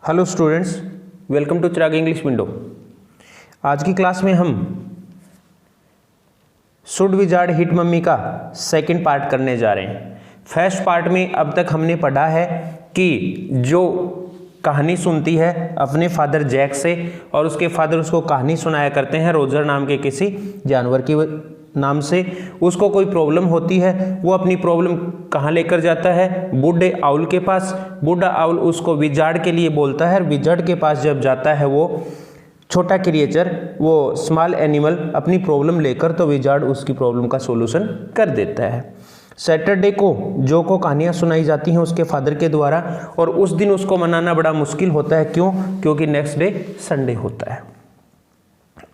Hello students, welcome to Chirag English window. आज की class में हम शुड विजार्ड हिट मम्मी का सेकंड पार्ट करने जा रहे हैं। फर्स्ट पार्ट में अब तक हमने पढ़ा है कि जो कहानी सुनती है अपने फादर जैक से और उसके फादर उसको कहानी सुनाया करते हैं रोजर नाम के किसी जानवर की नाम से। उसको कोई प्रॉब्लम होती है, वो अपनी प्रॉब्लम कहाँ लेकर जाता है? बूढ़े आउल के पास। बूढ़ा आउल उसको विजार्ड के लिए बोलता है और विजार्ड के पास जब जाता है वो छोटा क्रिएचर, वो स्मॉल एनिमल अपनी प्रॉब्लम लेकर, तो विजार्ड उसकी प्रॉब्लम का सॉल्यूशन कर देता है। सैटरडे को जो को कहानियाँ सुनाई जाती हैं उसके फादर के द्वारा, और उस दिन उसको मनाना बड़ा मुश्किल होता है। क्यों? क्योंकि नेक्स्ट डे संडे होता है।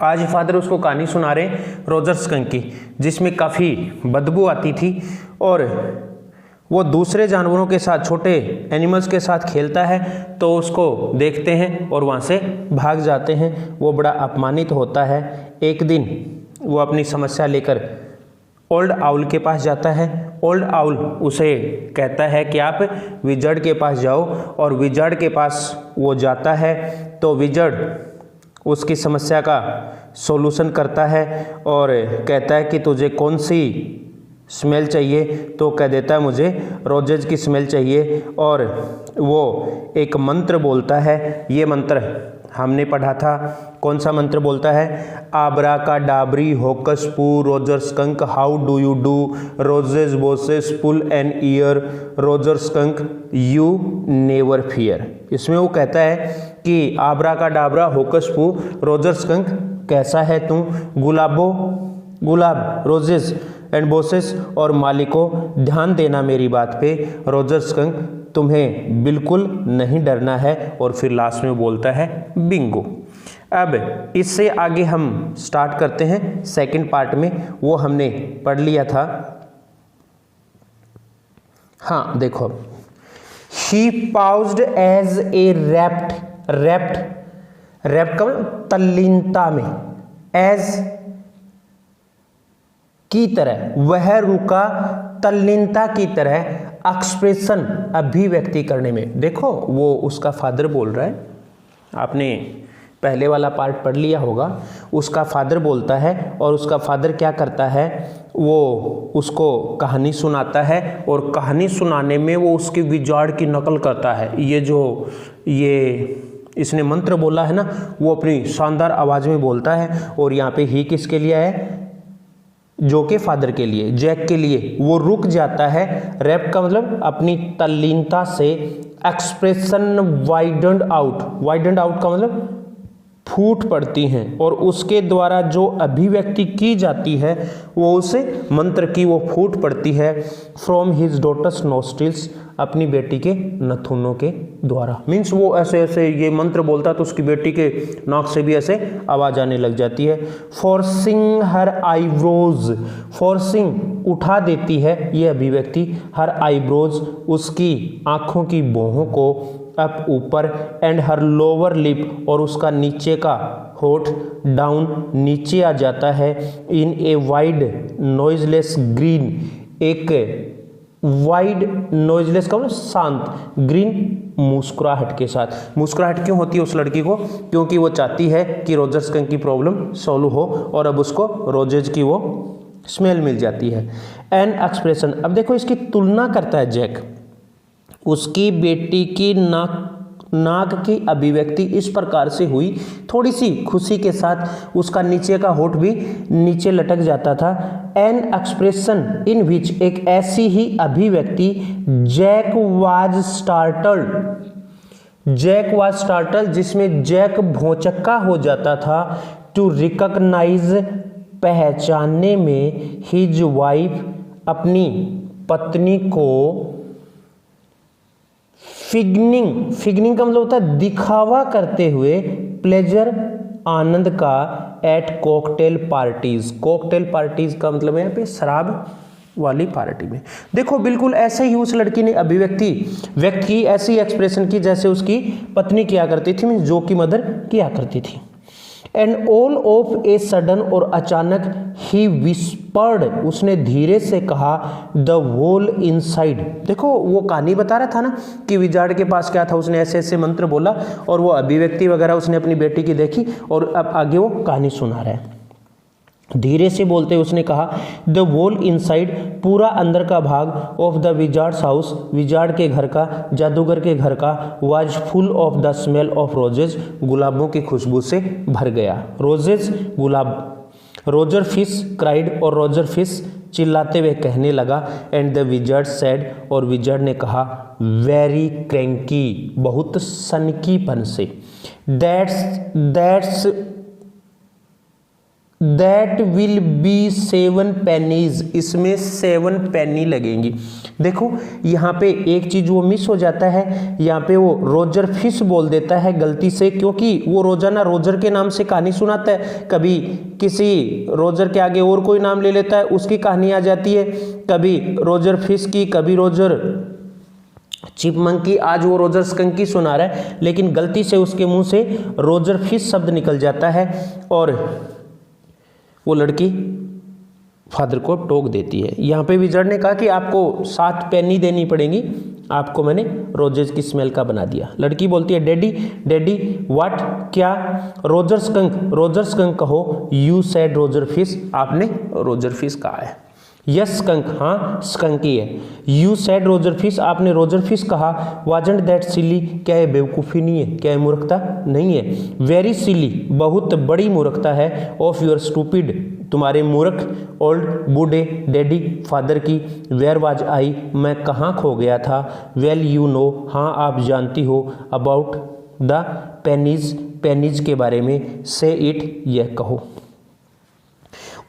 आज फादर उसको कहानी सुना रहे रोजर स्कंक की, जिसमें काफ़ी बदबू आती थी और वो दूसरे जानवरों के साथ, छोटे एनिमल्स के साथ खेलता है तो उसको देखते हैं और वहाँ से भाग जाते हैं। वो बड़ा अपमानित होता है। एक दिन वो अपनी समस्या लेकर ओल्ड आउल के पास जाता है। ओल्ड आउल उसे कहता है कि आप विजार्ड के पास जाओ, और विजार्ड के पास वो जाता है तो विजार्ड उसकी समस्या का सॉल्यूशन करता है और कहता है कि तुझे कौन सी स्मेल चाहिए? तो कह देता है मुझे रोजेज की स्मेल चाहिए, और वो एक मंत्र बोलता है। ये मंत्र हमने पढ़ा था। कौन सा मंत्र बोलता है? Abracadabry hocus poo Roger Skunk how do you do roses boses pull an ear Roger Skunk you never fear. इसमें वो कहता है कि abracadabra hocus poo Roger Skunk, कैसा है तू? गुलाब रोजेस एंड बोसेस और मालिको, ध्यान देना मेरी बात पे, रोजर स्कंक तुम्हें बिल्कुल नहीं डरना है। और फिर लास्ट में बोलता है बिंगो। अब इससे आगे हम स्टार्ट करते हैं सेकंड पार्ट में। वो हमने पढ़ लिया था। हाँ देखो, ही पाउज्ड एज ए रैप्ट का मतलब तल्लीनता में, एज की तरह, वह रुका तल्लीनता की तरह, एक्सप्रेशन अभिव्यक्ति करने में। देखो वो उसका फादर बोल रहा है, आपने पहले वाला पार्ट पढ़ लिया होगा। उसका फादर बोलता है और उसका फादर क्या करता है? वो उसको कहानी सुनाता है और कहानी सुनाने में वो उसके विजार्ड की नकल करता है। ये इसने मंत्र बोला है ना, वो अपनी शानदार आवाज़ में बोलता है। और यहाँ पे ही किसके लिए है? जो के फादर के लिए, जैक के लिए। वो रुक जाता है। रैप का मतलब अपनी तल्लीनता से, एक्सप्रेशन वाइडन्ड आउट का मतलब फूट पड़ती हैं, और उसके द्वारा जो अभिव्यक्ति की जाती है वो उसे मंत्र की वो फूट पड़ती है। फ्रॉम हिज डॉटर्स नोस्ट्रिल्स, अपनी बेटी के नथुनों के द्वारा। मीन्स वो ऐसे ऐसे ये मंत्र बोलता तो उसकी बेटी के नाक से भी ऐसे आवाज आने लग जाती है। फोर्सिंग हर आईब्रोज, फोर्सिंग उठा देती है ये अभिव्यक्ति, हर आईब्रोज उसकी आंखों की भौहों को, अप ऊपर, एंड हर लोअर लिप और उसका नीचे का होठ, डाउन नीचे आ जाता है, इन ए वाइड नॉइजलेस ग्रीन, एक वाइड नॉइजलेस का मतलब शांत, ग्रीन मुस्कुराहट के साथ। मुस्कुराहट क्यों होती है उस लड़की को? क्योंकि वो चाहती है कि रोजर स्कंक की प्रॉब्लम सॉल्व हो और अब उसको रोजेज की वो स्मेल मिल जाती है। एन एक्सप्रेशन, अब देखो इसकी तुलना करता है जैक, उसकी बेटी की नाक की अभिव्यक्ति इस प्रकार से हुई, थोड़ी सी खुशी के साथ उसका नीचे का होठ भी नीचे लटक जाता था। एन एक्सप्रेशन इन विच, एक ऐसी ही अभिव्यक्ति, जैक वाज स्टार्टल, जिसमें जैक भौचक्का हो जाता था, टू रिकॉग्नाइज, पहचानने में, हिज वाइफ, अपनी पत्नी को, फिगनिंग का मतलब होता है दिखावा करते हुए, प्लेजर आनंद का, एट कॉकटेल पार्टीज का मतलब है यहाँ पे शराब वाली पार्टी में। देखो बिल्कुल ऐसे ही उस लड़की ने अभिव्यक्ति व्यक्त की, ऐसी एक्सप्रेशन की जैसे उसकी पत्नी किया करती थी, मीन्स जो की मदर किया करती थी। And all of a sudden, और अचानक, ही विस्पर्ड, उसने धीरे से कहा, द वोल इनसाइड। देखो वो कहानी बता रहा था ना कि विजार्ड के पास क्या था, उसने ऐसे ऐसे मंत्र बोला और वो अभिव्यक्ति वगैरह उसने अपनी बेटी की देखी और अब आगे वो कहानी सुना रहा है। धीरे से बोलते उसने कहा, द वोल इनसाइड, पूरा अंदर का भाग, of the Wizards house, wizard के घर का, जादूगर के घर का, was full of the smell of roses, गुलाबों की खुशबू से भर गया। रोजेज, गुलाब। रोजर फिश क्राइड, और रोजर फिश चिल्लाते हुए कहने लगा, एंड द विजार्ड सेड, और विजार्ड ने कहा, वेरी क्रैंकी, बहुत सनकीपन से, दैट विल बी 7 पेनीज, इसमें 7 पेनी लगेंगी। देखो यहाँ पे एक चीज वो मिस हो जाता है, यहाँ पे वो रोजर फिश बोल देता है गलती से, क्योंकि वो रोजाना रोजर के नाम से कहानी सुनाता है, कभी किसी रोजर के आगे और कोई नाम ले लेता है, उसकी कहानी आ जाती है, कभी रोजर फिश की, कभी रोजर चिपमंक की, आज वो रोजर स्कंक की सुना रहा है, लेकिन गलती से उसके मुंह से रोजर फिश शब्द निकल जाता है और वो लड़की फादर को टोक देती है। यहाँ पे विजार्ड ने कहा कि आपको 7 पेनी देनी पड़ेंगी, आपको मैंने रोजेज की स्मेल का बना दिया। लड़की बोलती है, डैडी व्हाट, क्या? रोजर स्कंक कहो, यू सेड रोजर फिश, आपने रोजर फिश कहा है। यस स्कंक, हाँ स्कंकी है। यू सेड रोजर फिश, आपने रोजर फिश कहा। वाजंट दैट सिली, क्या ये बेवकूफ़ी नहीं है, क्या ये मूर्खता नहीं है? वेरी सिली, बहुत बड़ी मूर्खता है। ऑफ योर स्टूपिड, तुम्हारे मूर्ख ओल्ड बूढ़े डैडी फादर की। वेयर वाज आई, मैं कहाँ खो गया था? वेल यू नो, हाँ आप जानती हो। अबाउट द पेनीज के बारे में। से इट, यह कहो।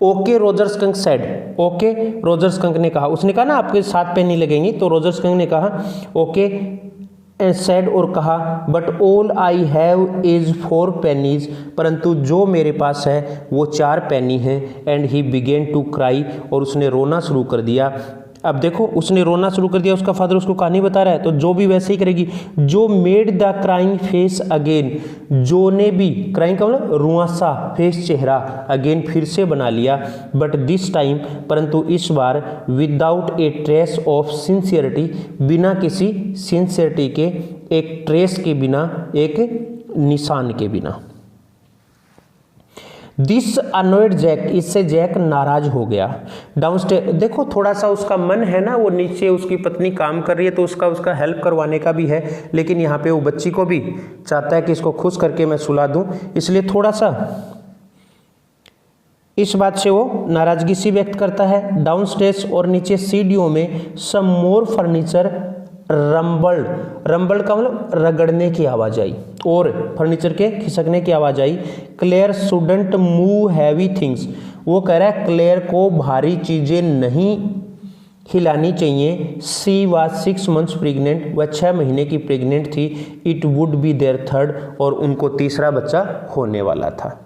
Okay Roger skunk said, okay Roger skunk ने कहा, उसने कहा ना आपके 7 पेनी लगेंगी, तो रोजर स्कंक ने कहा ओके सेड और कहा, but all I have is 4 pennies, परंतु जो मेरे पास है वो 4 पेनी है। And he began to cry, और उसने रोना शुरू कर दिया। अब देखो उसने रोना शुरू कर दिया, उसका फादर उसको कहानी बता रहा है, तो जो भी वैसे ही करेगी। जो made the crying face again, जो ने भी, क्राइंग का मतलब रुआसा फेस, चेहरा, अगेन फिर से बना लिया। बट दिस टाइम, परंतु इस बार, without a trace of sincerity, बिना किसी सिंसियरिटी के, एक ट्रेस के बिना, एक निशान के बिना। दिस अनोयड जैक, इससे जैक नाराज हो गया। डाउनस्टेयर, देखो थोड़ा सा उसका मन है ना, वो नीचे उसकी पत्नी काम कर रही है तो उसका हेल्प करवाने का भी है, लेकिन यहाँ पे वो बच्ची को भी चाहता है कि इसको खुश करके मैं सुला दूं, इसलिए थोड़ा सा इस बात से वो नाराजगी सी व्यक्त करता है। डाउनस्टेयर्स, और नीचे सीढ़ियों में, सम मोर फर्नीचर रंबल का मतलब रगड़ने की आवाज आई, और फर्नीचर के खिसकने की आवाज आई। Claire shouldn't move heavy things, वो कह रहा है क्लेयर को भारी चीजें नहीं हिलानी चाहिए। सी वाज 6 months प्रेग्नेंट, वह 6 महीने की प्रेग्नेंट थी। It would be there 3rd, और उनको 3रा बच्चा होने वाला था।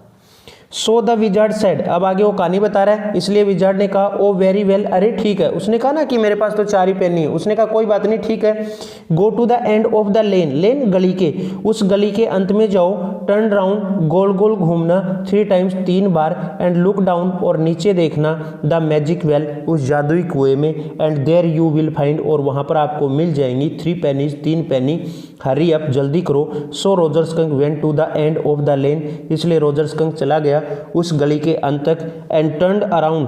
सो द विजार्ड सेड, अब आगे वो कहानी बता रहा है, इसलिए विजार्ड ने कहा, ओ वेरी वेल, अरे ठीक है। उसने कहा ना कि मेरे पास तो 4 ही पेनी है, उसने कहा कोई बात नहीं, ठीक है। Go to the end of the lane, गली के, उस गली के अंत में जाओ। टर्न राउंड, गोल गोल घूमना 3 times, 3 बार। एंड लुक डाउन, और नीचे देखना। द मैजिक वेल, उस जादुई कुएं में। And there you will find, और वहां पर आपको मिल जाएंगी 3 pennies, 3 पेनी। हरी अप, जल्दी करो। So Roger Skunk went to the end of the lane, इसलिए रोजर स्कंक चला गया उस गली के अंत तक। एंड टर्न्ड अराउंड,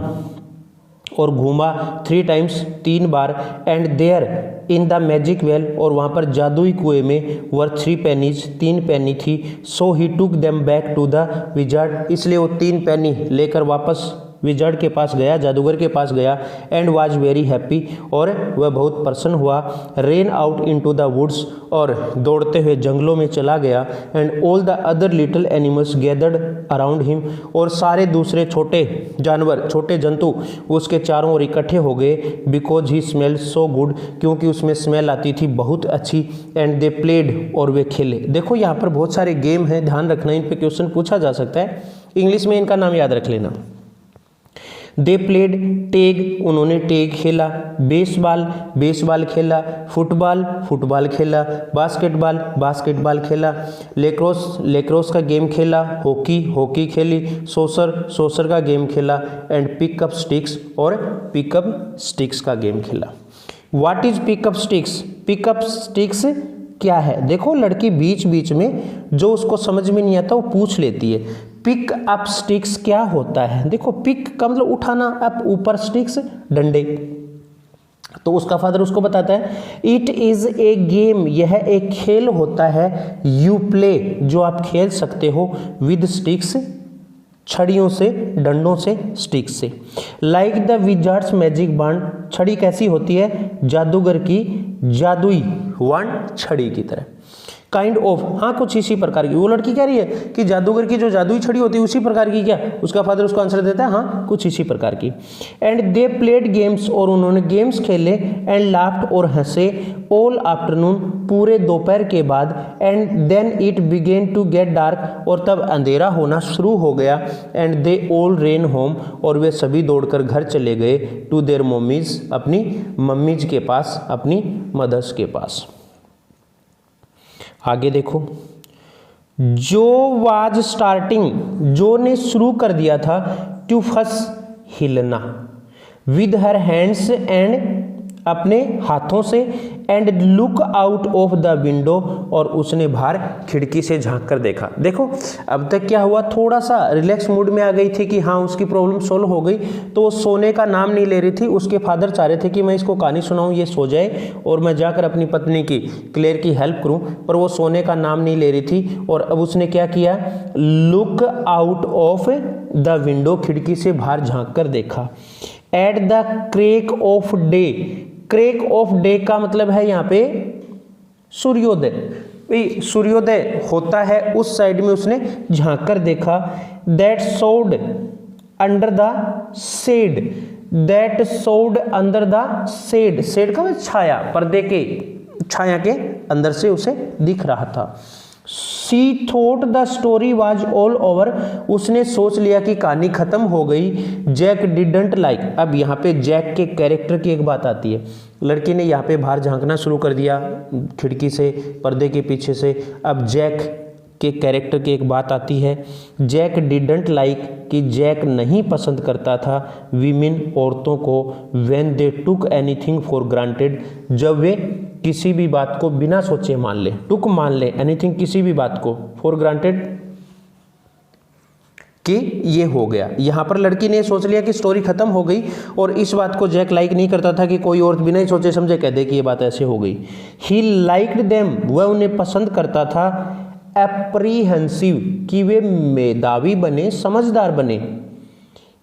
और घूमा 3 times, 3 बार। And there in the magic well, और वहाँ पर जादुई कुएं में, वर 3 pennies, 3 पेनी थी। So he took them back to the wizard, इसलिए वो 3 पेनी लेकर वापस विजार्ड के पास गया, जादूगर के पास गया। एंड वाज वेरी हैप्पी, और वह बहुत प्रसन्न हुआ। Ran out into the woods, और दौड़ते हुए जंगलों में चला गया। And all the other little animals gathered around him, और सारे दूसरे छोटे जानवर, छोटे जंतु उसके चारों ओर इकट्ठे हो गए। Because he smell so good, क्योंकि उसमें स्मेल आती थी बहुत अच्छी। एंड दे प्लेड, और वे खेले। देखो यहाँ पर बहुत सारे गेम हैं, ध्यान रखना, इन पे क्वेश्चन पूछा जा सकता है। इंग्लिश में इनका नाम याद रख लेना। दे प्लेड टैग, उन्होंने टैग खेला, बेसबॉल खेला, फुटबॉल खेला, बास्केटबॉल खेला, लेक्रोस का गेम खेला, हॉकी खेली, सोसर का गेम खेला, एंड पिकअप स्टिक्स का गेम खेला। व्हाट इज पिकअप स्टिक्स क्या है? देखो लड़की बीच बीच में जो उसको समझ में नहीं आता वो पूछ लेती है। पिक अप स्टिक्स क्या होता है? देखो पिक का मतलब उठाना, अप ऊपर, स्टिक्स डंडे। तो उसका फादर उसको बताता है इट इज ए गेम, यह एक खेल होता है, यू प्ले जो आप खेल सकते हो, विद स्टिक्स छड़ियों से, डंडों से, स्टिक्स से। लाइक द विजार्ड्स मैजिक वांड, छड़ी कैसी होती है? जादूगर की जादुई वांड, छड़ी की तरह। काइंड ऑफ, हाँ कुछ इसी प्रकार की। वो लड़की कह रही है कि जादूगर की जो जादुई छड़ी होती है उसी प्रकार की क्या? उसका फादर उसको आंसर देता है हाँ कुछ इसी प्रकार की। एंड दे प्लेड गेम्स, और उन्होंने गेम्स खेले, एंड लाफ्ड और हंसे, ऑल आफ्टरनून पूरे दोपहर के बाद, and then it began to get dark, और तब अंधेरा होना शुरू हो गया, and they all ran home, और वे सभी दौड़कर घर चले गए, टू देयर मम्मीज, अपनी मम्मीज के पास, अपनी मदर्स के पास। आगे देखो, जो वाज स्टार्टिंग, जो ने शुरू कर दिया था, टू फस हिलना, विद हर हैंड्स एंड अपने हाथों से, and look out of the window, और उसने बाहर खिड़की से झांक कर देखा। देखो अब तक क्या हुआ, थोड़ा सा रिलैक्स मूड में आ गई थी कि हाँ उसकी प्रॉब्लम सोल्व हो गई, तो वो सोने का नाम नहीं ले रही थी। उसके फादर चाह रहे थे कि मैं इसको कहानी सुनाऊं, ये सो जाए और मैं जाकर अपनी पत्नी की क्लेयर की हेल्प करूं, पर वो सोने का नाम नहीं ले रही थी। और अब उसने क्या किया, look out of the window, खिड़की से बाहर झांक कर देखा। At the crack of day, crack of day का मतलब है यहाँ पे सूर्योदय, सूर्योदय होता है उस साइड में उसने झांक कर देखा। दैट सोड अंडर द शेड, दैट सोड अंडर द शेड, शेड का मतलब छाया, पर्दे के छाया के अंदर से उसे दिख रहा था। She thought the story was all over, उसने सोच लिया कि कहानी खत्म हो गई। जैक डिडंट लाइक, अब यहाँ पे जैक के कैरेक्टर की एक बात आती है। लड़की ने यहाँ पे बाहर झांकना शुरू कर दिया खिड़की से, पर्दे के पीछे से। अब जैक के कैरेक्टर की एक बात आती है। जैक डिडंट लाइक, कि जैक नहीं पसंद करता था वीमेन, औरतों को, when they took anything for granted, जब वे किसी भी बात को बिना सोचे मान ले, टुक मान ले, एनीथिंग किसी भी बात को, फॉर ग्रांटेड कि ये हो गया। यहाँ पर लड़की ने सोच लिया कि स्टोरी खत्म हो गई, और इस बात को जैक लाइक नहीं करता था कि कोई औरत बिना ही सोचे समझे कह दे कि ये बात ऐसे हो गई। ही लाइक्ड देम, वह उन्हें पसंद करता था। एप्रीहेंसिव, कि वे मेधावी बने, समझदार बने।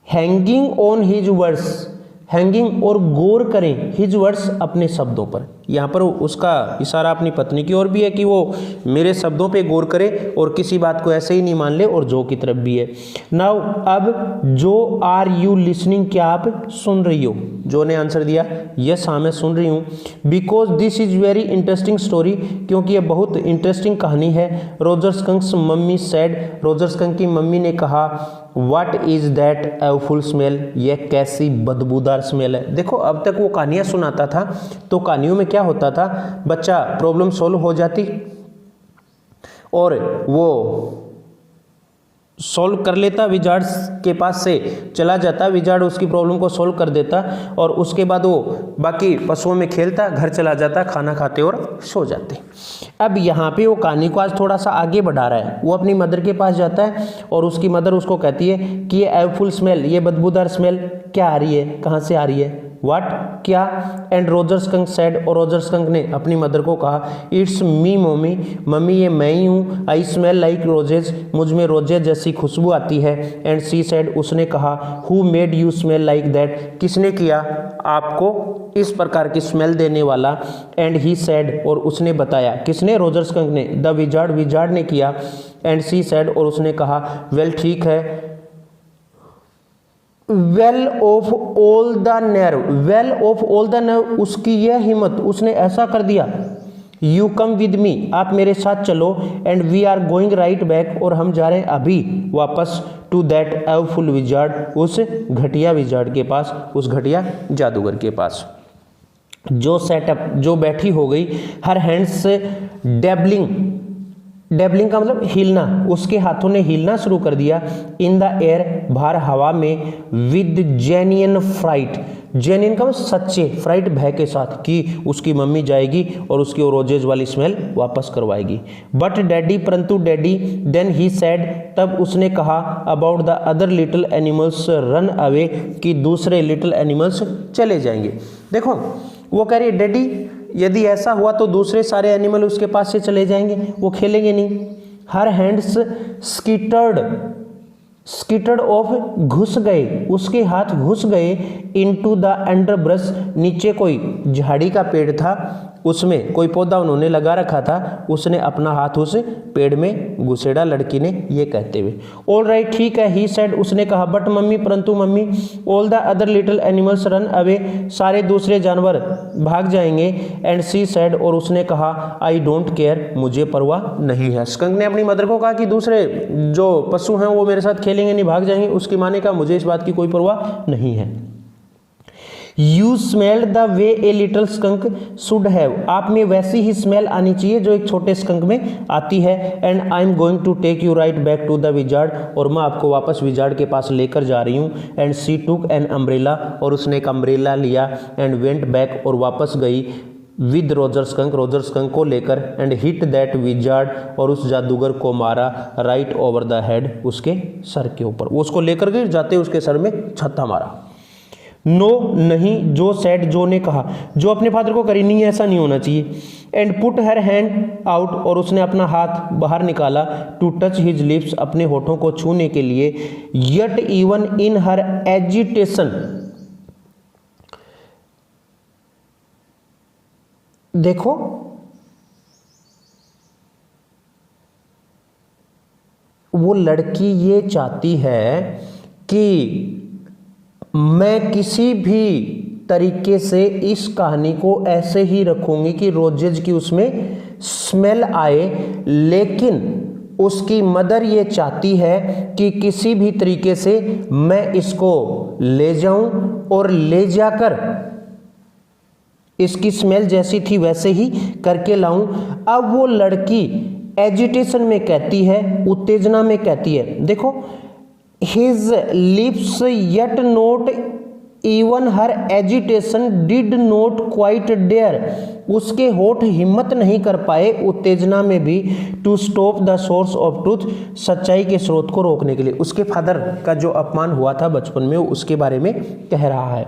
Hanging on his words, hanging और गौर करें, हिज वर्ड्स अपने शब्दों पर। यहाँ पर उसका इशारा अपनी पत्नी की ओर भी है कि वो मेरे शब्दों पे गौर करे और किसी बात को ऐसे ही नहीं मान ले, और जो की तरफ भी है। नाउ अब जो आर यू लिसनिंग, क्या आप सुन रही हो? जो ने आंसर दिया यस हाँ मैं सुन रही हूँ। Because this is very interesting story, क्योंकि यह बहुत इंटरेस्टिंग कहानी है। Roger Skunk's mommy said, Roger Skunk की मम्मी ने कहा, what is that awful smell, यह कैसी बदबूदार स्मेल है। देखो अब तक वो कहानियां सुनाता था तो कहानियों में क्या होता था, बच्चा प्रॉब्लम सोल्व हो जाती और वो सॉल्व कर लेता, विजार्ड्स के पास से चला जाता, विजार्ड उसकी प्रॉब्लम को सॉल्व कर देता, और उसके बाद वो बाकी पशुओं में खेलता, घर चला जाता, खाना खाते और सो जाते। अब यहाँ पे वो कहानी को आज थोड़ा सा आगे बढ़ा रहा है। वो अपनी मदर के पास जाता है और उसकी मदर उसको कहती है कि ये एवफुल स्मेल, ये बदबूदार स्मेल क्या आ रही है, कहाँ से आ रही है, व्हाट क्या। एंड रोजर स्कंक सेड, और रोजर स्कंक ने अपनी मदर को कहा, इट्स मी मम्मी, मम्मी ये मैं ही हूँ। आई स्मेल लाइक रोजेज, मुझ में रोजे जैसी खुशबू आती है। एंड सी सेड, उसने कहा, who made you smell like that, किसने किया आपको इस प्रकार की स्मेल देने वाला। एंड ही सेड, और उसने बताया, किसने, रोजर स्कंक ने, द विजार्ड, विजार्ड ने किया। एंड सी सेड, और उसने कहा, वेल ठीक है, well of all the nerve, well of all the nerve, उसकी यह हिम्मत, उसने ऐसा कर दिया, यू कम विद मी, आप मेरे साथ चलो, and we are going right back, और हम जा रहे हैं अभी वापस, टू दैट एवफुल विजार्ड, उस घटिया विजार्ड के पास, उस घटिया जादूगर के पास, जो सेटअप, जो बैठी हो गई, हर हैंड्स से डेबलिंग, डेबलिंग का मतलब हिलना, उसके हाथों ने हिलना शुरू कर दिया, इन द एयर, बाहर हवा में, विद जेन्युइन फ्राइट, जेन्युइन का मतलब सच्चे, फ्राइट भय के साथ कि उसकी मम्मी जाएगी और उसकी वो रोजेज वाली स्मेल वापस करवाएगी। बट डैडी, परंतु डैडी, देन ही सेड, तब उसने कहा, about the other little animals run away, कि दूसरे लिटिल एनिमल्स चले जाएंगे। देखो वो कह रही है डैडी, यदि ऐसा हुआ तो दूसरे सारे एनिमल उसके पास से चले जाएंगे, वो खेलेंगे नहीं। हर हैंड्स स्किटर्ड ऑफ, घुस गए, उसके हाथ घुस गए, इनटू द अंडरब्रश, नीचे कोई झाड़ी का पेड़ था, उसमें कोई पौधा उन्होंने लगा रखा था, उसने अपना हाथ उस पेड़ में घुसेड़ा, लड़की ने ये कहते हुए। ऑल राइट, ठीक है, ही सेड, उसने कहा, बट मम्मी, परंतु mummy, all the other little animals run away, सारे दूसरे जानवर भाग जाएंगे, एंड सी सेड, और उसने कहा, आई डोंट केयर, मुझे परवाह नहीं है। स्कंक ने अपनी मदर को कहा कि दूसरे जो पशु हैं वो मेरे साथ खेलेंगे नहीं, भाग जाएंगे। उसकी माँ ने कहा, मुझे इस बात की कोई परवाह नहीं है। You smelled the way a little skunk should have, आप में वैसी ही स्मेल आनी चाहिए जो एक छोटे स्कंक में आती है, and I am going to take you right back to the wizard, और मैं आपको वापस विजार्ड के पास लेकर जा रही हूँ। And she took an umbrella, और उसने एक अम्ब्रेला लिया, एंड वेंट बैक, और वापस गई, with Roger skunk, Roger skunk को लेकर, एंड हिट दैट विजार्ड, और उस जादूगर को मारा, राइट ओवर द हेड, उसके सर के ऊपर, वो उसको लेकर गई, जाते उसके सर में छत्ता मारा। नो नहीं, जो सेड, जो ने कहा, जो अपने फादर को करी, नहीं ऐसा नहीं होना चाहिए। And put her hand out, और उसने अपना हाथ बाहर निकाला, टू टच हिज लिप्स, अपने होठों को छूने के लिए, yet even in her agitation, देखो वो लड़की ये चाहती है कि मैं किसी भी तरीके से इस कहानी को ऐसे ही रखूंगी कि रोजेज की उसमें स्मेल आए, लेकिन उसकी मदर ये चाहती है कि किसी भी तरीके से मैं इसको ले जाऊं और ले जाकर इसकी स्मेल जैसी थी वैसे ही करके लाऊं। अब वो लड़की एजिटेशन में कहती है, उत्तेजना में कहती है, देखो, his lips yet not even her agitation did not quite dare, उसके होठ हिम्मत नहीं कर पाए उत्तेजना में भी, to stop the source of truth, सच्चाई के स्रोत को रोकने के लिए। उसके फादर का जो अपमान हुआ था बचपन में, उसके बारे में कह रहा है।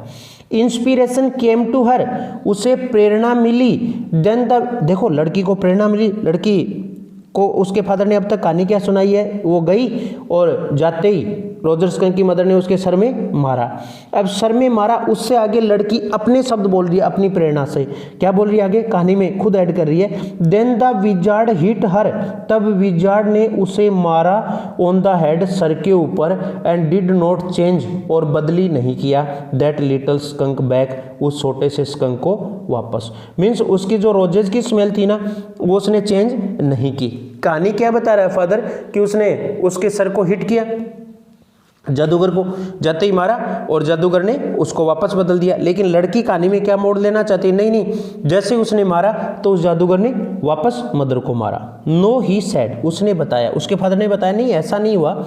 इंस्पिरेशन केम टू हर, उसे प्रेरणा मिली, देन द, देखो लड़की को प्रेरणा मिली, लड़की को उसके फादर ने अब तक कहानी क्या सुनाई है, वो गई और जाते ही रोजर स्कंक की मदर ने उसके सर में मारा। अब सर में मारा, उससे आगे लड़की अपने शब्द बोल रही है अपनी प्रेरणा से, क्या बोल रही है आगे कहानी में खुद ऐड कर रही है, देन द विजार्ड हिट हर, तब विजार्ड ने उसे मारा, ऑन द हेड, सर के ऊपर, एंड डिड नॉट चेंज, और बदली नहीं किया, दैट लिटिल स्कंक बैक, उस छोटे से स्कंक को वापस। मीन्स उसकी जो रोजेज की स्मेल थी ना, वो उसने चेंज नहीं की। कहानी क्या बता रहा है फादर कि उसने उसके सर को हिट किया, जादूगर को जाते ही मारा, और जादूगर ने उसको वापस बदल दिया। लेकिन लड़की कहानी में क्या मोड़ लेना चाहती है, नहीं नहीं, जैसे उसने मारा तो उस जादूगर ने वापस मदर को मारा। नो ही सेड, उसने बताया, उसके फादर ने बताया, नहीं ऐसा नहीं हुआ।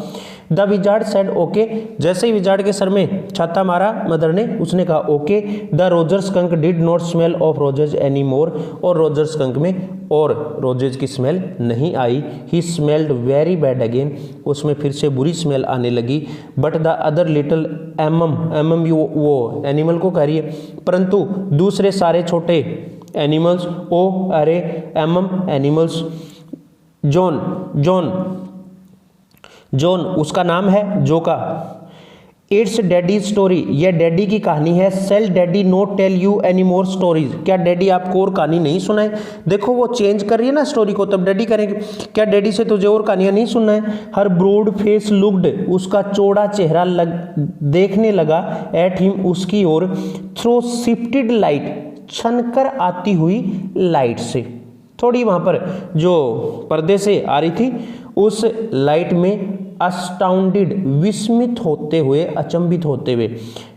द विजार्ड सेड ओके, जैसे ही विजार्ड के सर में छाता मारा मदर ने, उसने कहा okay. The Roger skunk did not smell of roses any more, और रोजर स्कंक में और रोजेज की स्मेल नहीं आई। ही स्मेल्ड वेरी बैड अगेन, उसमें फिर से बुरी स्मेल आने लगी। बट द अदर लिटिल एमम वो एनिमल को कह रही है, परंतु दूसरे सारे छोटे एनिमल्स, ओ अरे एमम एनिमल्स, जॉन उसका नाम है, जो का, इट्स डैडी स्टोरी, यह डैडी की कहानी है। Shall daddy not tell you any more stories, क्या डैडी आपको और कहानी नहीं सुनाए। देखो वो चेंज कर रही है ना स्टोरी को, तब डैडी करेंगे, क्या डैडी से तुझे और कहानियां नहीं सुनना है। हर ब्रोड फेस लुक्ड, उसका चौड़ा चेहरा देखने लगा, एट हिम, उसकी ओर, थ्रो शिफ्टेड लाइट, छनकर आती हुई लाइट से, थोड़ी वहाँ पर जो पर्दे से आ रही थी उस लाइट में अस्टाउंडेड, विस्मित होते हुए, अचंभित होते हुए,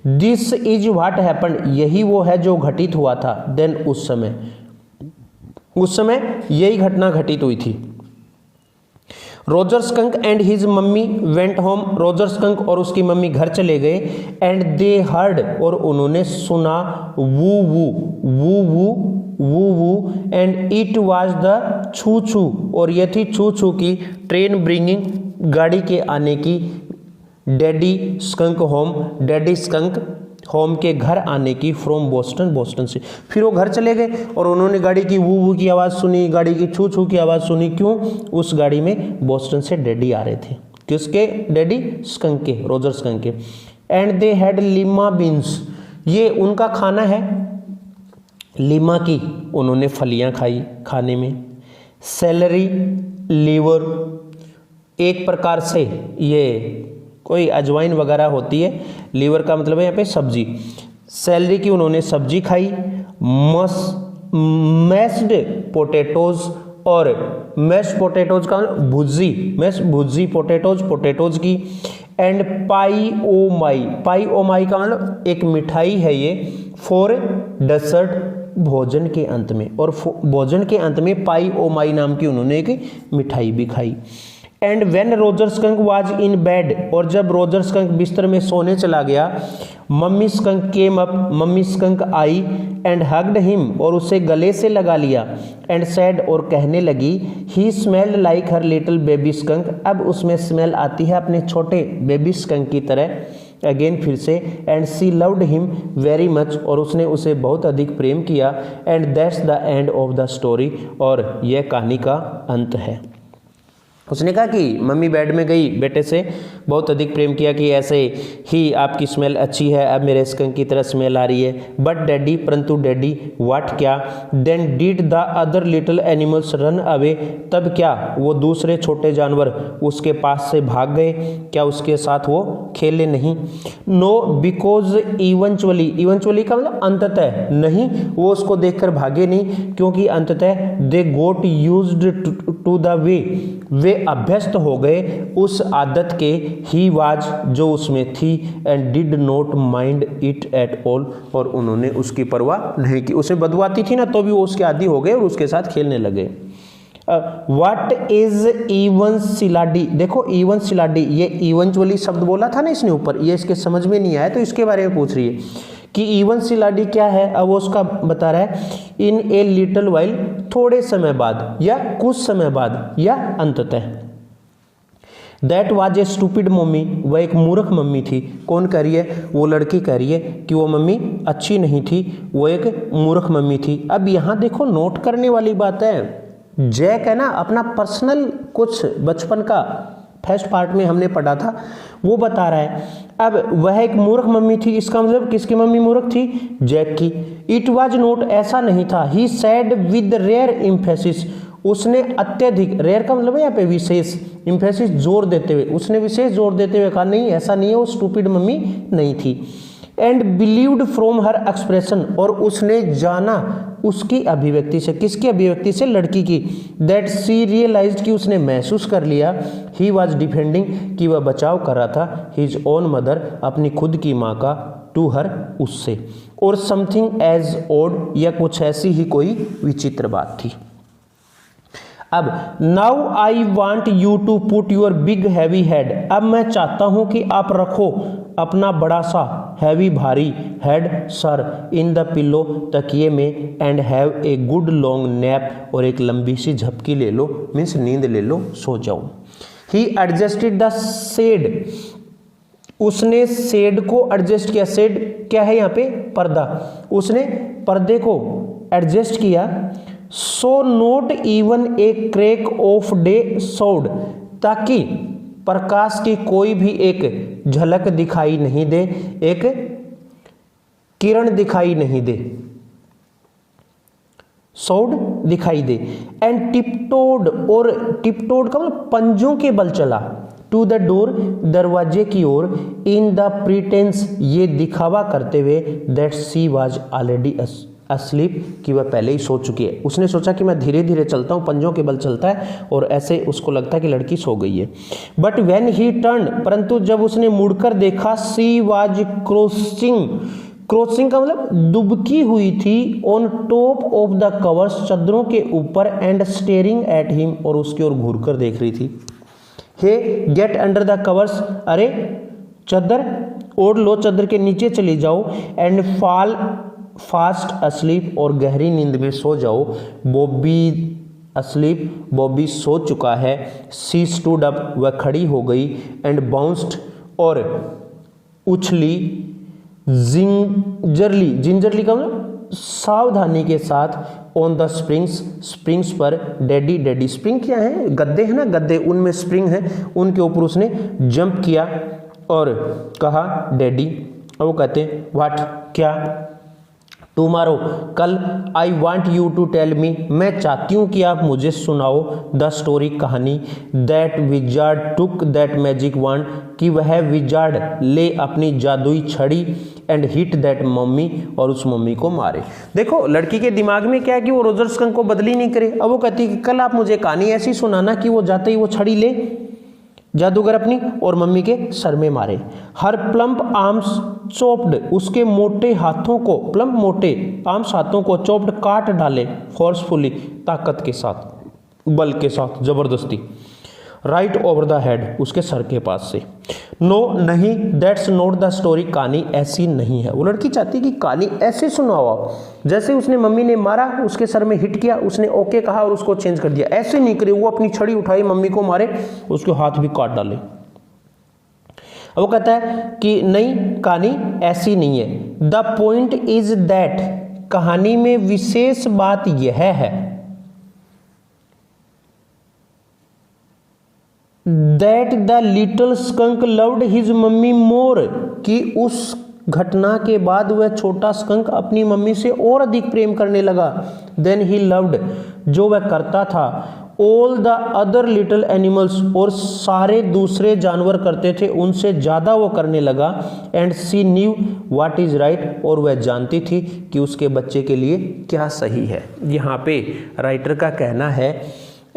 दिस इज व्हाट हैपेंड, यही वो है जो घटित हुआ था, देन उस समय यही घटना घटित हुई थी। Roger skunk and his mummy went home, Roger skunk और उसकी मम्मी घर चले गए, एंड दे हर्ड, और उन्होंने सुना, वू वू वू वू वू वू, एंड इट वाज द छू छू, और यह थी छू छू की ट्रेन ब्रिंगिंग, गाड़ी के आने की, daddy skunk home, daddy skunk home के घर आने की, फ्रॉम बोस्टन, बोस्टन से। फिर वो घर चले गए और उन्होंने गाड़ी की वू वू की आवाज़ सुनी, गाड़ी की छू छू की आवाज़ सुनी। क्यों? उस गाड़ी में बोस्टन से डैडी आ रहे थे। किसके डैडी? स्कंक के, रॉजर स्कंक के। And they had Lima beans, ये उनका खाना है, लीमा की उन्होंने फलियां खाई खाने में। सेलरी, लीवर, एक प्रकार से ये कोई अजवाइन वगैरह होती है, लीवर का मतलब है यहाँ पे सब्जी। सेलरी की उन्होंने सब्जी खाई। मैस्ड पोटैटोज, और मैश पोटैटोज का भुजी, मैश भुजी पोटैटोज की। एंड पाई ओ माई, पाई ओ माई का मतलब एक मिठाई है ये, फॉर डेजर्ट, भोजन के अंत में, और भोजन के अंत में पाई ओ माई नाम की उन्होंने एक मिठाई भी खाई। And when Roger skunk was in bed, और जब रॉजर स्कंक बिस्तर में सोने चला गया, mummy skunk came up, mummy skunk I, and hugged him, और उसे गले से लगा लिया, एंड सैड, और कहने लगी, he smelled like her little baby skunk, अब उसमें स्मेल आती है अपने छोटे बेबी स्कंक की तरह। अगेन फिर से, and she loved him very much, और उसने उसे बहुत अधिक प्रेम किया। And that's the end of the story, और यह कहानी का अंत है। उसने कहा कि मम्मी बेड में गई, बेटे से बहुत अधिक प्रेम किया कि ऐसे ही आपकी स्मेल अच्छी है, अब मेरे स्कंक की तरह स्मेल आ रही है। बट डैडी, परंतु डैडी, व्हाट क्या? Then did the other little animals run away, तब क्या वो दूसरे छोटे जानवर उसके पास से भाग गए? क्या उसके साथ वो खेले नहीं? नो, बिकॉज इवेंचुअली, इवेंचुअली का मतलब अंततः, नहीं वो उसको देखकर भागे नहीं, क्योंकि अंततः दे गोट यूज्ड टू द वे अभ्यस्त हो गए उस आदत के, ही वाज जो उसमें थी, and did not mind it at all, और उन्होंने उसकी परवाह नहीं की। उसे बदबू आती थी ना, तो भी वो उसके आदी हो गए और उसके साथ खेलने लगे। व्हाट इज इवेंसिलाडी, देखो इवेंसिलाडी, ये इवेंचुअली शब्द बोला था ना इसने ऊपर, ये इसके समझ में नहीं आया तो इसके बारे में पूछ रही है कि इवेंसिलाडी क्या है। अब वो उसका बता रहा है, इन ए लिटिल वाइल, थोड़े समय बाद, या कुछ समय बाद, या अंततः। That was a stupid mummy, वह एक मूर्ख मम्मी थी। कौन कह रही है? वो लड़की कह रही है कि वो मम्मी अच्छी नहीं थी, वो एक मूर्ख मम्मी थी। अब यहाँ देखो नोट करने वाली बात है, जैक है ना, अपना पर्सनल कुछ बचपन का फर्स्ट पार्ट में हमने पढ़ा था, वो बता रहा है। अब वह एक मूर्ख मम्मी थी, इसका मतलब किसकी मम्मी मूर्ख थी? जैक की। इट वाज नॉट, ऐसा नहीं था। ही सैड विद रेयर एम्फेसिस, उसने अत्यधिक, रेयर का मतलब है यहाँ पे विशेष, एम्फेसिस जोर देते हुए, उसने विशेष जोर देते हुए कहा, नहीं ऐसा नहीं है, वो स्टूपिड मम्मी नहीं थी। And believed from her expression, और उसने जाना उसकी अभिव्यक्ति से, किसकी अभिव्यक्ति से? लड़की की। दैट सी रियलाइज्ड, कि उसने महसूस कर लिया, ही वाज डिफेंडिंग, कि वह बचाव कर रहा था, हिज ओन मदर, अपनी खुद की माँ का, टू हर, उससे। और समथिंग एज ओड, या कुछ ऐसी ही कोई विचित्र बात थी। अब now I want you to put your big heavy head, अब मैं चाहता हूं कि आप रखो अपना बड़ा सा हैवी भारी head, sir, in the pillow, तकिए में, and have a good long nap, और एक लंबी सी झपकी ले लो, मीन्स नींद ले लो, सो जाओ। ही एडजस्टेड द शेड, उसने शेड को एडजस्ट किया। शेड क्या है यहाँ पे? पर्दा, उसने पर्दे को एडजस्ट किया। So not even a crack of day showed, ताकि प्रकाश की कोई भी एक झलक दिखाई नहीं दे, एक किरण दिखाई नहीं दे, शोड दिखाई दे। एंड टिपटोड, और टिपटोड का मतलब पंजों के बल चला, टू द डोर, दरवाजे की ओर, इन द प्रीटेंस, ये दिखावा करते हुए, that she was already asleep कि वह पहले ही सो चुकी है। उसने सोचा कि मैं धीरे धीरे चलता हूँ, पंजों के बल चलता है, और ऐसे उसको लगता है कि लड़की सो गई है। बट व्हेन ही टर्न, परंतु जब उसने मुड़कर देखा, सी वाज क्रॉसिंग का मतलब डुबकी हुई थी, on top of the covers, चादरों के ऊपर, एंड स्टेरिंग एट हिम, और उसकी ओर घूर कर देख रही थी। हे गेट अंडर द कवर्स, अरे चादर ओढ़ लो, चादर के नीचे चली जाओ, एंड फॉल फास्ट अस्लीप, और गहरी नींद में सो जाओ। बॉबी अस्लीप, बॉबी सो चुका है। सी स्टूड अप, वह खड़ी हो गई, एंड बाउंस्ड, और उछली, जिंजरली का मतलब सावधानी के साथ, ऑन द स्प्रिंग्स पर। डैडी स्प्रिंग क्या है, गद्दे हैं ना, गद्दे, उनमें स्प्रिंग है, उनके ऊपर उसने जंप किया और कहा डैडी। और वो कहते हैं व्हाट, क्या, टुमारो, कल, I want you to tell me, मैं चाहती हूँ कि आप मुझे सुनाओ, द स्टोरी, कहानी, that wizard took that magic wand, कि वह विजार्ड ले अपनी जादुई छड़ी, एंड हिट दैट मम्मी, और उस मम्मी को मारे। देखो लड़की के दिमाग में क्या है कि वो रोजर स्कंक को बदली नहीं करे। अब वो कहती है कि कल आप मुझे कहानी ऐसी सुनाना कि वो जाते ही वो छड़ी ले, जादूगर अपनी, और मम्मी के सर में मारे। हर प्लम्प आर्म्स चॉप्ड, उसके मोटे हाथों को, प्लम्प मोटे आर्म्स हाथों को, चॉप्ड काट डाले, फोर्सफुली ताकत के साथ, बल के साथ, जबरदस्ती। राइट ओवर द हेड, उसके सर के पास से। नो नहीं, दैट्स नॉट द स्टोरी, कहानी ऐसी नहीं है। वो लड़की चाहती कि कहानी ऐसे सुनाओ आप, जैसे उसने मम्मी ने मारा, उसके सर में हिट किया, उसने ओके कहा और उसको चेंज कर दिया, ऐसे नहीं करे। वो अपनी छड़ी उठाई, मम्मी को मारे, उसके हाथ भी काट डाले। वो कहता है कि नहीं, कहानी ऐसी नहीं है। द पॉइंट इज दैट, कहानी में विशेष बात यह है, that the little skunk loved his mommy more, कि उस घटना के बाद वह छोटा स्कंक अपनी मम्मी से और अधिक प्रेम करने लगा, देन ही लव्ड, जो वह करता था, all the other little animals, और सारे दूसरे जानवर करते थे, उनसे ज़्यादा वो करने लगा। And she knew what is right, और वह जानती थी कि उसके बच्चे के लिए क्या सही है। यहाँ पे राइटर का कहना है,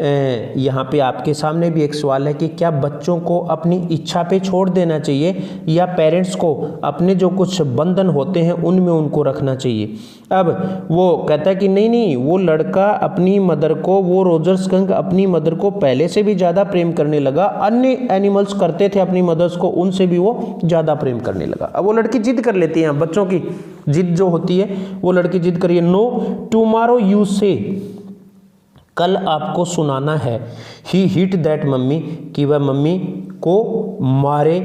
यहाँ पे आपके सामने भी एक सवाल है कि क्या बच्चों को अपनी इच्छा पे छोड़ देना चाहिए, या पेरेंट्स को अपने जो कुछ बंधन होते हैं उनमें उनको रखना चाहिए। अब वो कहता है कि नहीं, वो लड़का अपनी मदर को, वो रोजर स्कंक अपनी मदर को पहले से भी ज़्यादा प्रेम करने लगा। अन्य एनिमल्स करते थे अपनी मदर्स को, उनसे भी वो ज़्यादा प्रेम करने लगा। अब वो लड़की जिद कर लेती है, बच्चों की जिद जो होती है, वो लड़की जिद करिए। नो टुमारो यू से, कल आपको सुनाना है। ही हिट दैट मम्मी, कि वह मम्मी को मारे।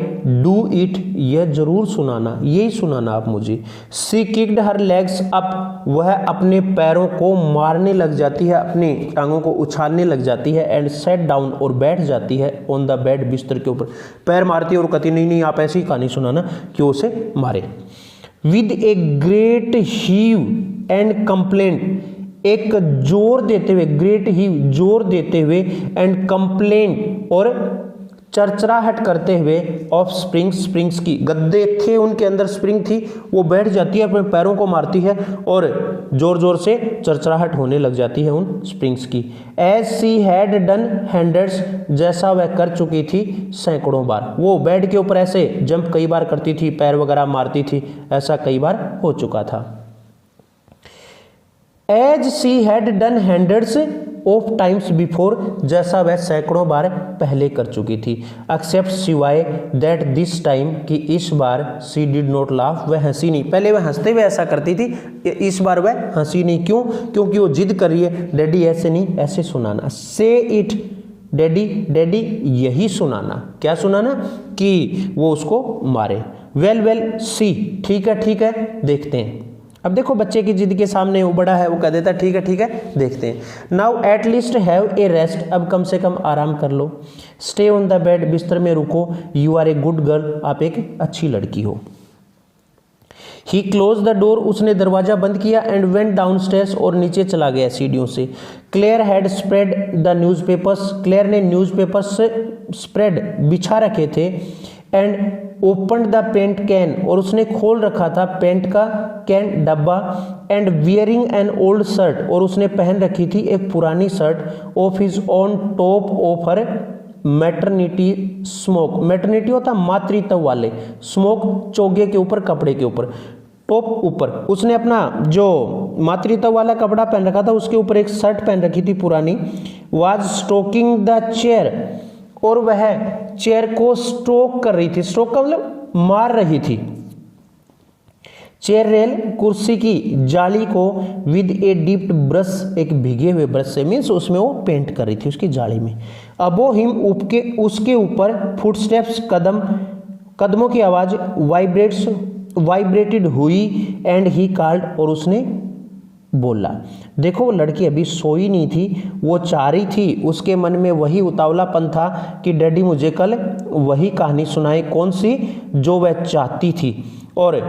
डू इट, यह जरूर सुनाना, यही सुनाना आप मुझे। सी किक्ड हर लेग्स अप, वह अपने पैरों को मारने लग जाती है, अपनी टांगों को उछालने लग जाती है। एंड सेट डाउन, और बैठ जाती है, ऑन द बेड, बिस्तर के ऊपर पैर मारती है और कहती नहीं आप ऐसी कहानी सुनाना कि उसे मारे। With a great heave and complaint, एक जोर देते हुए, ग्रेट ही जोर देते हुए, एंड कंप्लेंट, और चरचराहट करते हुए, ऑफ स्प्रिंग्स की, गद्दे थे उनके अंदर स्प्रिंग थी, वो बैठ जाती है, अपने पैरों को मारती है और जोर जोर से चरचराहट होने लग जाती है उन स्प्रिंग्स की। As she had done hundreds, जैसा वह कर चुकी थी सैकड़ों बार। वो बेड के ऊपर ऐसे जंप कई बार करती थी, पैर वगैरह मारती थी, ऐसा कई बार हो चुका था। As she had done hundreds of times before, जैसा वह सैकड़ों बार पहले कर चुकी थी। एक्सेप्ट सिवाय दैट दिस टाइम, कि इस बार सी डिड नॉट लाफ, वह हंसी नहीं। पहले वह हंसते हुए ऐसा करती थी, इस बार वह हंसी नहीं। क्यों? क्योंकि वो जिद कर रही है, डैडी ऐसे नहीं, ऐसे सुनाना। से इट, डैडी यही सुनाना। क्या सुनाना? कि वो उसको मारे। वेल सी, ठीक है देखते हैं। अब देखो बच्चे की जिद के सामने वो बड़ा है, वो कह देता है ठीक है देखते हैं। Now at least have a rest, अब कम से कम आराम कर लो। स्टे ऑन द बेड, बिस्तर में रुको। You are a good girl, आप एक अच्छी लड़की हो। ही क्लोज द डोर, उसने दरवाजा बंद किया। एंड वेंट डाउन स्टेयर्स, और नीचे चला गया सीढ़ियों से। Claire had spread the newspapers, Claire ने न्यूज़पेपर्स स्प्रेड बिछा रखे थे। And open the paint can, और उसने खोल रखा था पेंट का कैन डब्बा, and wearing an old shirt, और उसने पहन रखी थी एक पुरानी shirt, of his on top of her maternity smock, maternity होता मातृत्व वाले, स्मोक चोगे के ऊपर, कपड़े के ऊपर, टॉप ऊपर, उसने अपना जो मातृत्व वाला कपड़ा पहन रखा था उसके ऊपर एक शर्ट पहन रखी थी पुरानी, वाज स्ट्रोकिंग द चेयर, और वह चेयर को स्ट्रोक कर रही थी, स्ट्रोक का मतलब मार रही थी, चेयर रेल कुर्सी की जाली को विद ए डिप्ड ब्रश, एक भीगे हुए ब्रश से, मीन्स उसमें वो पेंट कर रही थी उसकी जाली में। अबो हिम उसके ऊपर फुटस्टेप्स, कदमों की आवाज वाइब्रेटेड हुई, एंड ही कॉल्ड, और उसने बोला। देखो वो लड़की अभी सोई नहीं थी, वो चाह रही थी, उसके मन में वही उतावलापन था कि डैडी मुझे कल वही कहानी सुनाए, कौन सी जो वह चाहती थी। और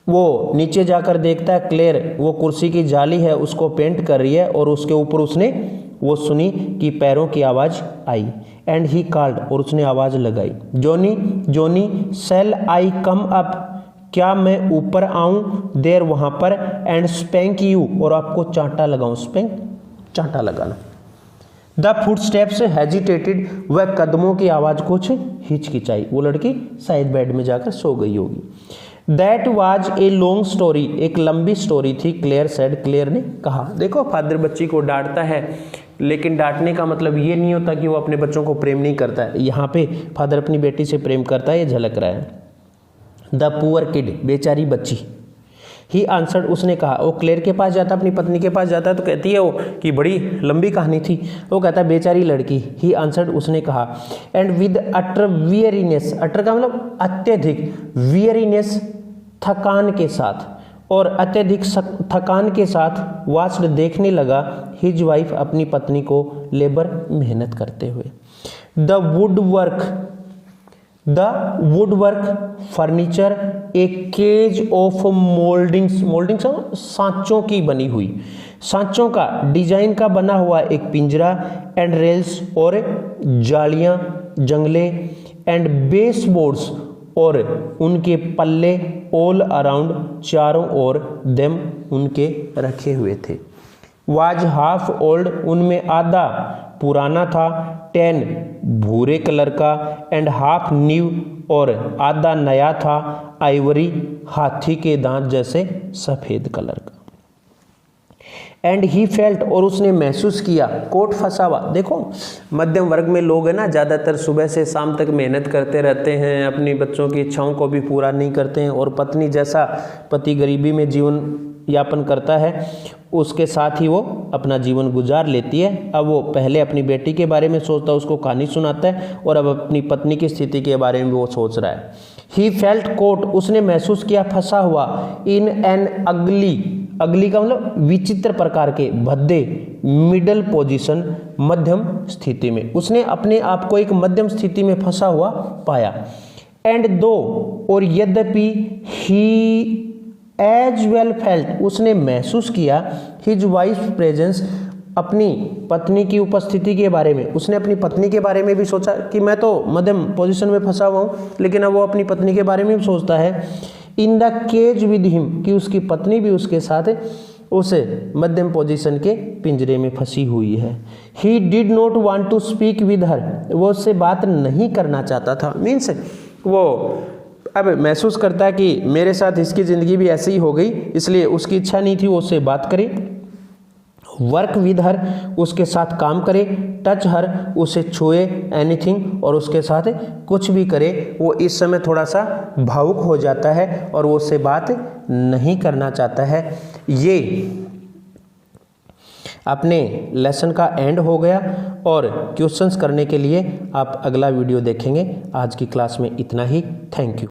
वो नीचे जाकर देखता है क्लेयर वो कुर्सी की जाली है उसको पेंट कर रही है, और उसके ऊपर उसने वो सुनी कि पैरों की आवाज़ आई, एंड ही कॉल्ड, और उसने आवाज़ लगाई, जोनी जोनी सेल आई कम अप, क्या मैं ऊपर आऊं देर वहां पर, एंड स्पैंक यू, और आपको चांटा लगाऊं, स्पैंक चांटा लगाना। द फुटस्टेप्स हेजिटेटेड, वह कदमों की आवाज़ कुछ हिचकिचाई, वो लड़की शायद बेड में जाकर सो गई होगी। That was a long story, एक लंबी स्टोरी थी, क्लेयर सेड, क्लेयर ने कहा। देखो फादर बच्ची को डांटता है, लेकिन डांटने का मतलब ये नहीं होता कि वो अपने बच्चों को प्रेम नहीं करता है, यहाँ पे फादर अपनी बेटी से प्रेम करता है, ये झलक रहा है। द पुअर किड, बेचारी बच्ची, ही आंसर्ड, उसने कहा। वो क्लेयर के पास जाता, अपनी पत्नी के पास जाता है, तो कहती है वो कि बड़ी लंबी कहानी थी, वो कहता है बेचारी लड़की, ही आंसर्ड, उसने कहा, एंड विद अटर वियरीनेस, अटर का मतलब अत्यधिक, वियरीनेस थकान के साथ, और अत्यधिक थकान के साथ वाच्ड देखने लगा, हिज वाइफ अपनी पत्नी को लेबर मेहनत करते हुए। The woodwork furniture, a cage of mouldings, mouldings सांचों की बनी हुई, सांचों का डिजाइन का बना हुआ एक पिंजरा, एंड रेल्स, और जालियां, जंगले, एंड बेसबोर्ड्स, और उनके पल्ले, ऑल अराउंड, चारों ओर, देम, उनके रखे हुए थे। वाज हाफ ओल्ड, उनमें आधा पुराना था, 10 भूरे कलर का, एंड हाफ न्यू, और आधा नया था, आइवरी, हाथी के दांत जैसे सफेद कलर का। एंड ही फेल्ट, और उसने महसूस किया, कोट फंसा हुआ। देखो मध्यम वर्ग में लोग हैं ना, ज़्यादातर सुबह से शाम तक मेहनत करते रहते हैं, अपनी बच्चों की इच्छाओं को भी पूरा नहीं करते हैं, और पत्नी जैसा पति गरीबी में जीवन यापन करता है उसके साथ ही वो अपना जीवन गुजार लेती है। अब वो पहले अपनी बेटी के बारे में सोचता है, उसको कहानी सुनाता है, और अब अपनी पत्नी की स्थिति के बारे में वो सोच रहा है। ही फेल्ट कोट, उसने महसूस किया फंसा हुआ, इन एन अगली का मतलब विचित्र प्रकार के, भद्दे, मिडल पोजीशन, मध्यम स्थिति में, उसने अपने आप को एक मध्यम स्थिति में फंसा हुआ पाया। एंड दो, और यद्यपि, ही एज वेल फेल्ट, उसने महसूस किया, हिज वाइफ प्रेजेंस, अपनी पत्नी की उपस्थिति के बारे में, उसने अपनी पत्नी के बारे में भी सोचा कि मैं तो मध्यम पोजीशन में फंसा हुआ हूँ, लेकिन अब वो अपनी पत्नी के बारे में भी सोचता है। In the cage with him, कि उसकी पत्नी भी उसके साथ उस मध्यम पोजीशन के पिंजरे में फंसी हुई है। He did not want to speak with her, वो उससे बात नहीं करना चाहता था, मीन्स वो अब महसूस करता है कि मेरे साथ इसकी ज़िंदगी भी ऐसे ही हो गई, इसलिए उसकी इच्छा नहीं थी वो उससे बात करे। वर्क विद हर, उसके साथ काम करे, टच हर, उसे छुए, एनीथिंग, और उसके साथ कुछ भी करे। वो इस समय थोड़ा सा भावुक हो जाता है और वो उससे बात नहीं करना चाहता है। ये अपने लेसन का एंड हो गया, और क्वेश्चंस करने के लिए आप अगला वीडियो देखेंगे। आज की क्लास में इतना ही। Thank you.